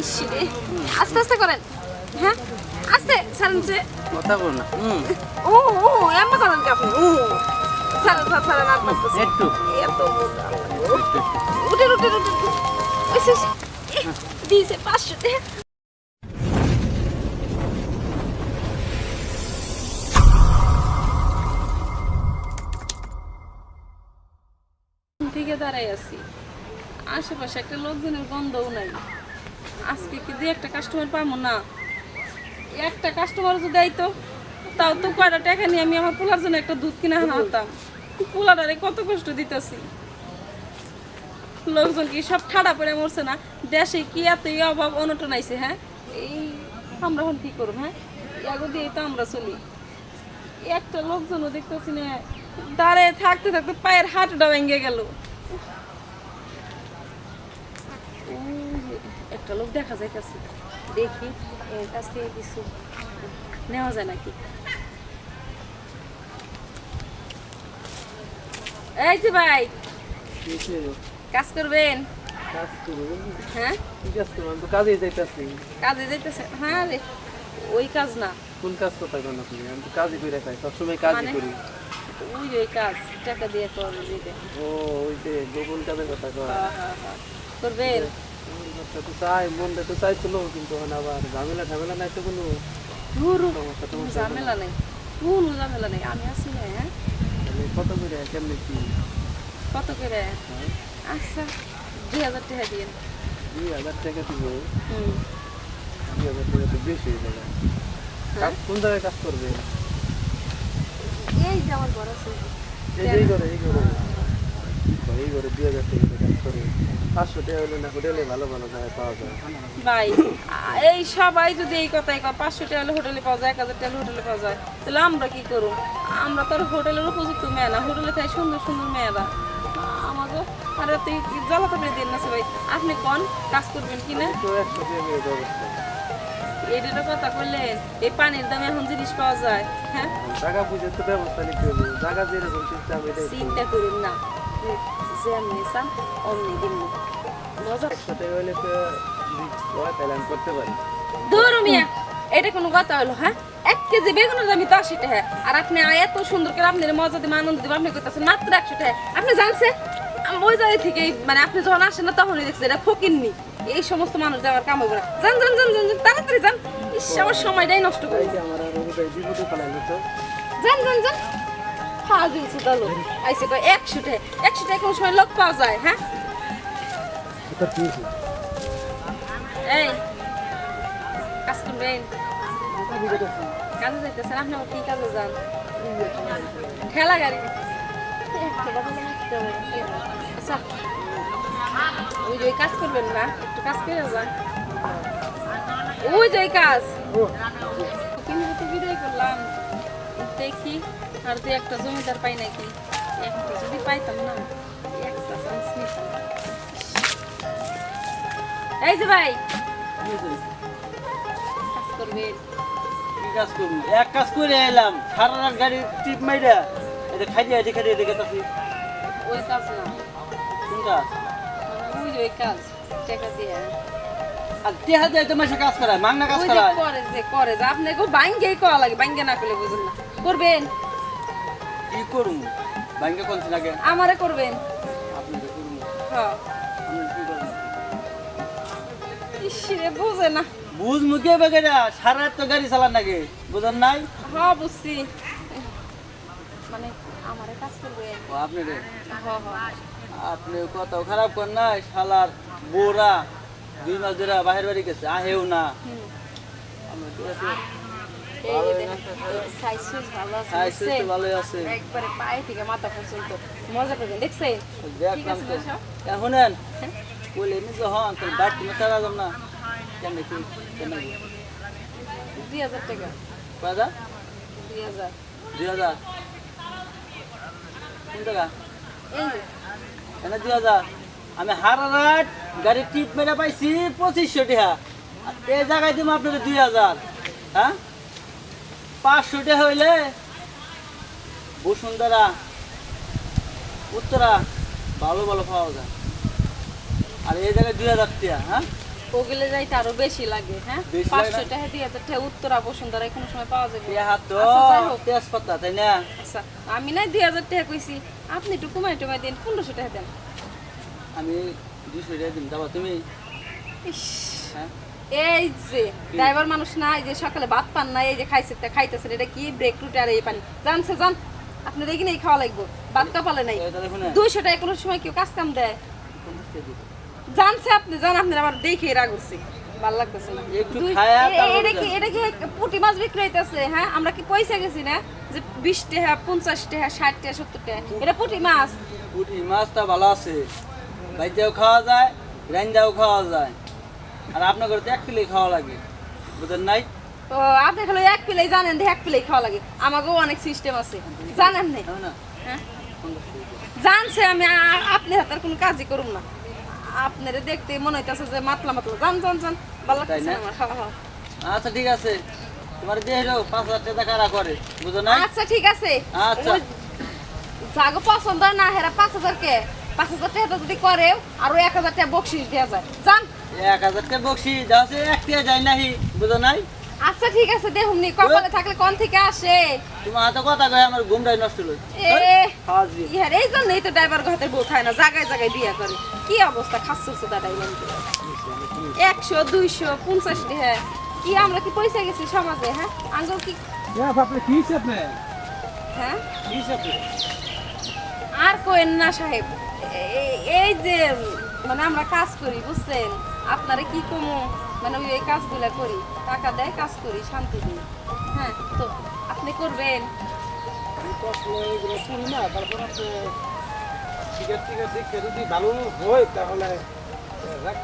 ইসরে আস্তে আস্তে করেন হ্যাঁ আস্তে সারেন কথা বল না ও ও এমন করেন কি আপনি ও সারেন সারেন আর পারতেছি একটু এত উঠে দিয়েছে 500 টাকা থেকে দাঁড়াই আছি আশেপাশে একটা লোকজনের গন্ধও নাই আজকে কি দিয়ে একটা কাস্টমার পাবো না একটা কাস্টমার যদি আইতো তাও তো কয়টা টাকা নিয়ে আমি আমার পোলার জন্য একটা দুধ কিনে আনতাম পোলাটারে কত কষ্ট দিতেছি লোকজন কি সব ঠাড়া পড়ে মরছে না দেশে কি এতই অভাব অনটন আইছে হ্যাঁ এই আমরা এখন কি করবো হ্যাঁ এগো দিয়ে তো আমরা চলি একটা লোকজনও দেখতেছি না দাঁড়িয়ে থাকতে থাকতে পায়ের হাঁটুটা ভেঙে গেল একটা লোক দেখা যাইতেছে দেখি এর কাছ থেকে কিছু নেওয়া যায় নাকি এই যে ভাই কাজ করবেন হ্যাঁ কাজে যাইতেছি কাজে যাইতেছে হ্যাঁ রে ওই কাজ না কোন কাজ কথা কোন আপনি আমি তো কাজই করে খাই সবসময় কাজই করি ওই ওই কাজ টাকা দিয়ে করে দিতে ও ওই যে গোপন কাজের কথা কয় হ্যাঁ করবেন তো চাই মনটা তো চাইছিল কিন্তু আবার ঝামেলা নাই তো কোনো ঝামেলা নেই ঝামেলা নেই আমি আছি না হ্যাঁ কত করে কেমনি কি কত করে আচ্ছা 2000 টাকা দিন 2000 টাকা দিব 2000 টাকা তো বেশি হয়ে যাবে কোন জায়গায় কাজ করবে এই যে আমার ঘর আছে এই করে 2000 টাকা কাজ করে 500 টাকা হলে না হোটেলে ভালো জায়গায় পাওয়া যায় ভাই এই সবাই যদি এই কথাই কয় 500 টাকা হলে হোটেলে পাওয়া যায় 1000 টাকা হোটেলে পাওয়া যায় তাহলে আমরা কি করব আমরা তো হোটেলের উপযুক্ত মেয়ে না হোটেলে তাই সুন্দর সুন্দর মেয়েরা আমাকে আর তুই জ্বালাতে পেরে দিন না ভাই আপনি কোন কাজ করবেন কিনা তো 100 টাকা দিয়ে ব্যবস্থা এইটা কথা বললেন এই পানির দামে এখন জিনিস পাওয়া যায় হ্যাঁ টাকা বুঝে তো ব্যবস্থা নিতে হবে জায়গা যেরকম চিন্তা আমি চিন্তা করুন না যেমনি চান অমনি দিন মজা 100 টাকা হলে তো প্ল্যান করতে পারি ধরো মিয়া এটা কোনো কথা হলো হ্যাঁ 1 কেজি বেগুনের দাম তো 80 টাকা আর আপনি এত সুন্দর করে আপনার মজা দিয়ে আনন্দ দিয়ে আপনি কইতাছেন মাত্র 100 টাকা আপনি জানছে ওই জায়গা থেকে মানে আপনি যখন আসেন না তখনই দেখছি এটা ফকিরনি এই সমস্ত মানুষ দেওয়ার কাম হবে না যান তাড়াতাড়ি যান আমার সময়টাই নষ্ট করে আমার আর বিপদে ফেলাইলো তো যান ফাজিল সুদালো আইসে কয় 100 টাকা কোন সময় লোক পাওয়া যায় হ্যাঁ এটা কি এই কাজ করবেন কাজে যাইতেছেন আপনি কি কাজে যান ঠেলা গাড়ি আচ্ছা ওই যে কাজ করবেন না একটু কাজ করে যান ওই যে কাজ কিন্তু বিদায় করলাম দেখি আর তুই একটা জমিদার পাই নাকি একটা যদি পাইতাম না একটা চান্স নিতাম এই যে ভাই কাজ করবেন কাজ করবো এক কাজ করে এলাম সারা রাত গাড়ি টিপ মাইরা এটা খাইয়ে দেখে তাছি ওই কাজ না কোন কাজ ওই যে ওই কাজ টাকা দিয়ে আর দেহা দেয় তো মাসে কাজ করায় মাংনা কাজ ওই যে করায় করে যে আপনি গো বাইঙ্গেই করা লাগে বাইঙ্গে না করলে বুঝুন না করবেন কি করুম ব্যাংকে কোন লাগে আমারে করবেন আপনি তো করুম হ্যাঁ আমি কি করব ইসরে বুঝে না বুঝ মুখে বেগেরা সারা রাত তো গাড়ি চালান নাকি বুঝেন নাই হ্যাঁ বুঝছি মানে আমারে কাজ করবেন ও আপনি রে হ্যাঁ আপনি কথাও খারাপ কর নাই শালার বোরা 2 মাস ধরে বাহির বাড়ি গেছে আহেও না আমি তো আছে ভালোই আছে একবারে পায়ে থেকে মাথা পর্যন্ত মজা করবেন দেখছেন দেখলাম তো শুনেন বলে নি যখন তোর বাড়ি তুমি তারা যাম না কেন কি কেন 2000 টাকা কয়দা 2000 2000 কোন টাকা এই যে কেন 2000 আমি হারা রাত গাড়ি টিপ মেরে পাইছি 2500 টাকা আর এই জায়গায় দিব আপনাদের 2000 হ্যাঁ 500 টাকা হইলে বসুন্ধরা উত্তরা ভালো পাওয়া যায় আর এই জায়গায় 2000 টাকা হ্যাঁ ওগুলো যাইতে আরো বেশি লাগে, হ্যাঁ? বেশি 500 লাগে না? টাকা দিয়ে টাকা উত্তরা বসুন্ধরা কোনো সময় পাওয়া যাবে। টেহা তো আচ্ছা, যাই হোক। তেজপাতা তাই না? আচ্ছা, আমি নাই 2000 টাকা কইছি, আপনি একটু কমাই টমাই দেন, 1500 টাকা দেন। আমি 200 টাকা দিন, যাবা তুমি? ইস, হ্যাঁ এই যে ড্রাইভার মানুষ না, এই যে সকালে ভাত পান না, এই যে খাইতেছেন, এটা কি ব্রেক রুটি আর এই পানি জানছে জান, আপনি দেখি নাই খাওয়া লাগবো, ভাত কপালে নাই। এই তাহলে শুনে 200 টাকা কোনো সময় কেউ কাজ কাম দেয়? 50 টাকা দিবো। জানছে আপনি জান, আপনার আবার দেখে রাগ হচ্ছে, ভালো লাগতেছে না। একটু খায়া তারপর এটা কি পুঁটি মাছ বিক্রি হইতেছে? হ্যাঁ, আমরা কি পয়সা গেছি না যে 20 টাকা 50 টাকা 60 টাকা 70 টাকা? এটা পুঁটি মাছ। পুঁটি মাছটা ভালো আছে, বাইজাও খাওয়া যায়, রান্দাও খাওয়া যায়, আর আপনার ঘরে তো 1 কিলো খাওয়া লাগে, বুঝেন নাই? ও, আপনি খালি এক প্লেই জানেন যে এক প্লেই খাওয়া লাগে, আমাকেও অনেক সিস্টেম আছে, জানেন না? না না হ্যাঁ, 50 টাকা। জানছে আমি আপনি হাতার কোনো কাজই করুম না, আপনারে দেখতে মনে হইতেছে যে মাতলা মাতলা, জান জান জান, ভালো লাগতেছে তাই না? না আমার। হ্যাঁ হ্যাঁ, আচ্ছা ঠিক আছে, তোমার যে হলো 5000 টাকা কারা করে, বুঝো না? আচ্ছা ঠিক আছে। আচ্ছা। ওই যাগো পছন্দ হয় না হেরা 5000 কে 5000 টাকা যদি করে আরো 1000 টাকা বকশিস দেওয়া যায়, জান। 1000 টাকা বকশি যাচ্ছে, 1 টাকা যায় নাহি, বুঝো নাই? আচ্ছা ঠিক আছে, দেখুমনি কপালে থাকলে কোন থেকে আসে। তোমার হাতে কথা কয় আমার ঘুমটাই নষ্ট হলো। এ হাজি ইহার এই জন্যই তো ড্রাইভার ঘাটের বউ খায় না, জায়গায় জায়গায় বিয়া করে। কি অবস্থা খাচ্ছে দাদাই 100 200 50 টাকা, কি আমরা কি পয়সা গেছি সমাজে? হ্যাঁ, আঙ্গুল কি? আপনি কি হিসেব নেন? হ্যাঁ, কি হিসেব নেন? আর কোয়েন না সাহেব, এই যে মানে আমরা কাজ করি বুঝছেন, আপনারা কি কমো, মানে ওই এই কাজগুলা করি, টাকা দেয়, কাজ করি, শান্তি দিই। হ্যাঁ, তো আপনি করবেন? আমি তো আসলে এগুলো শুনি না, তারপর আপনি টিকিট দেখে যদি ভালো হয় তাহলে রাখ।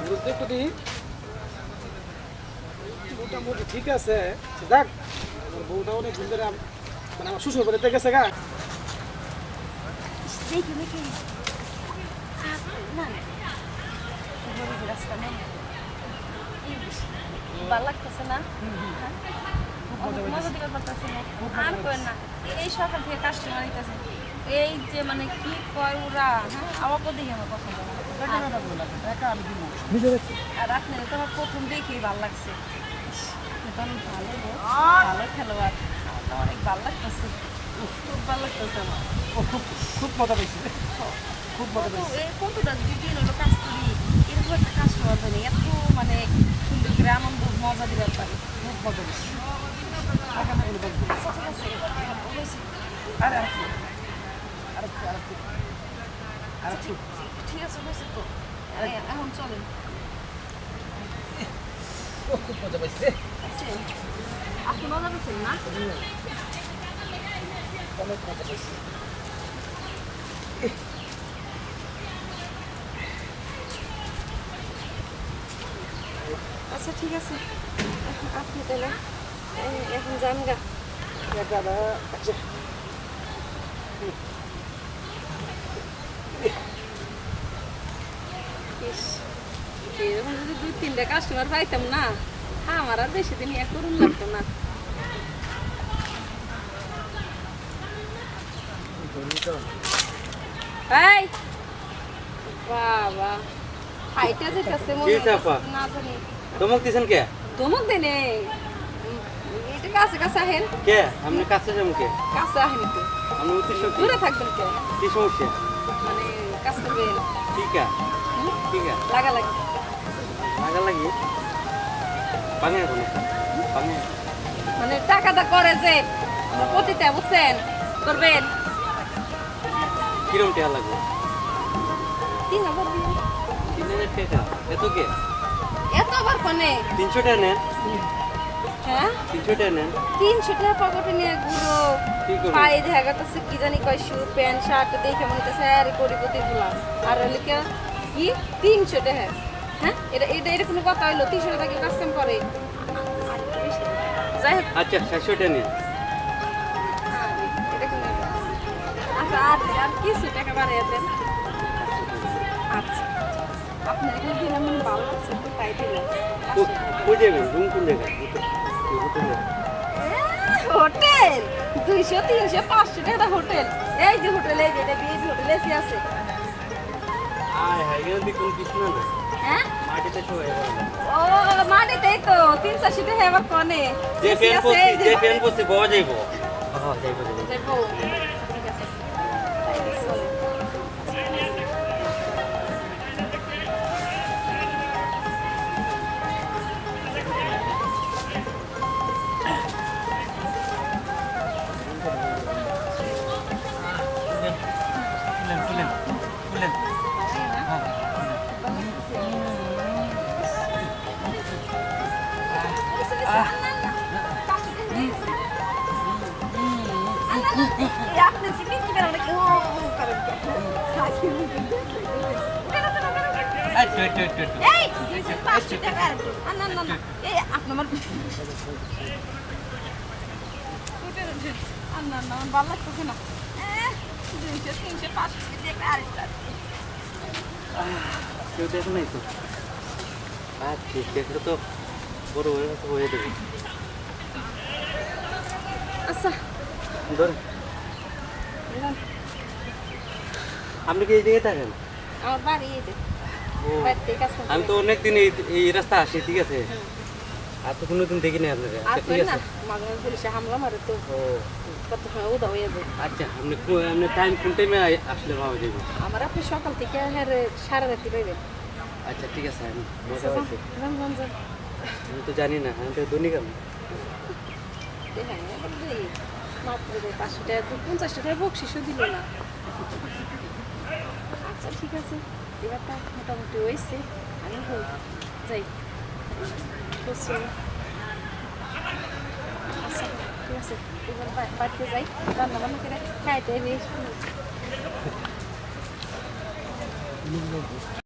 বুঝতে পারি মোটামুটি ঠিক আছে, দেখ আমার বউটা অনেক দিন ধরে মানে আমার শ্বশুর বাড়িতে গেছে গা। দেখি দেখি না রাস্তা নেই, ভালো লাগতেছে না? হ্যাঁ? অনেক মজা দিতে পারতেছে না, আর করেন না। এই সকাল থেকে কাস্টমার দিতেছে, এই যে মানে কি কয় ওরা, হ্যাঁ, আমাকে দেখে আমার পছন্দ না। আর আপনার তো আমার প্রথম দেখেই ভালো লাগছে, ইস, আপনি তো অনেক ভালো গো, ভালো খেলোয়াড়, আমার তো অনেক ভালো লাগতেছে, খুব ভালো লাগতেছে আমার। খুব মজা পেয়েছি, খুব মজা পেয়েছি। কতটা দিন হলো কাজ করি, এরকম একটা কাস্টমার পাই না, এত মানে সুন্দর করে আনন্দ মজা দিবার পারি। খুব মজা পেয়েছি। আচ্ছা ঠিক আছে, হয়েছে। আরে আরেকটু, আরেকটু, আরেকটু, আরেকটু। ঠিক আছে হয়েছে তো, এখন চলেন। খুব মজা পেয়েছি। আপনি মজা পেয়েছেন না? অনেক মজা পেয়েছি। আচ্ছা ঠিক আছে, আপনি তাহলে এখন যান গা। আচ্ছা ইস, এরকম যদি 2-3টা কাস্টমার পাইতাম না, আমার আর বেশি দিন ইয়ে করুন লাগতো না। এই বাবা, হাইটা যেতেছে মনে কি হইতাছে, চাপা? না জানি ধমক দিছেন কে? ধমক দেনে, এটা কাছে কাছে আহেন, কে আপনি কাছে যাবেন কে? কাছে আহেন একটু, আমি উদ্দেশ্য কি? দূরে থাকবেন কে, কি সমস্যা? মানে কাজ করবেন, ঠিক আছে ঠিক আছে, লাগা লাগে। লাগা লাগি পানি এখন পানি মানে টাকাটা করে যে আমার পতিতে বুঝছেন, করবেন। কিরম টাকা লাগবে? 3000 দিন। 3000 টাকা এত কে? এত আবার কোনে? 300 টাকা নেন, হ্যাঁ, 300 টাকা নেন। 300 টাকা পকেটে নিয়ে ঘুরো, কি করবো? পায়ে দেখা যাচ্ছে কি জানি কয় শু প্যান্ট শার্ট দেখে মনে হচ্ছে আরে কোটিপতি গুলা, আর লিখে কি 300 টাকা? হ্যাঁ, এটা এটা এটা কোনো কথা হইলো? 300 টাকা কি কাজ কাম করে? যাই হোক, আচ্ছা 700 টাকা নেন। এটা কোনো ব্যাপার? আচ্ছা আর কিছু টাকা বাড়িয়ে দেন। আচ্ছা, আপনার এগুলো দিলাম, মানে ভালো লাগছে তো তাই দিলাম। কই যাবেন? রুম কোন জায়গায়? হোটেলে। হোটেল 200 300 500 টাকা হোটেল, এই যে হোটেল, এই যে হোটেল এসি আছে। আয় হায় এখানে দেখুন কিছু না না হ্যাঁ মাটিতে শুয়ে গেল ও মাটিতেই তো 300 টাকা এবার কোনে যে ফ্যান বসে বাবা যাইবো হ্যাঁ যাইবো যাইবো ঠিক আছে চলো। খুলেন আপনি চিনি কি করেন ও করেন এই 500 টাকা না না না এই আপনি আমার না না ভালো লাগতেছে না 200 300 500 টাকা আরেকটা কেউ দেখে নাই তো আচ্ছা দেখলে তো বড় হয়ে দেবে আচ্ছা ধরে আপনি কি এই দিকে থাকেন আমার বাড়ি এই যে ও বাড়িতে কাজ করতে আমি তো অনেকদিন এই রাস্তা আসি ঠিক আছে আর তো কোনোদিন দেখিনি আপনাকে আর আচ্ছা ঠিক না আছে মাঝে মাঝে পুলিশে হামলা মারে তো ও কত সময় উদা হয়ে যায় আচ্ছা আপনি টাইম কোন টাইমে আসলে পাওয়া যাবে আমার আপনি সকাল থেকে হেরে সারা রাতি রইবেন আচ্ছা ঠিক আছে আমি মজা হয়েছে যান যান যান আমি তো জানি না আমি তো দৈনিক আমি হ্যাঁ মাত্র 500 টাকা তো 50 টাকা বকশিসও দিল না আচ্ছা ঠিক আছে এবারটা মোটামুটি হয়েছে আমি যাই বুঝছি আচ্ছা ঠিক আছে এবার বাড়িতে যাই রান্না বান্না করে খাইতে নিয়ে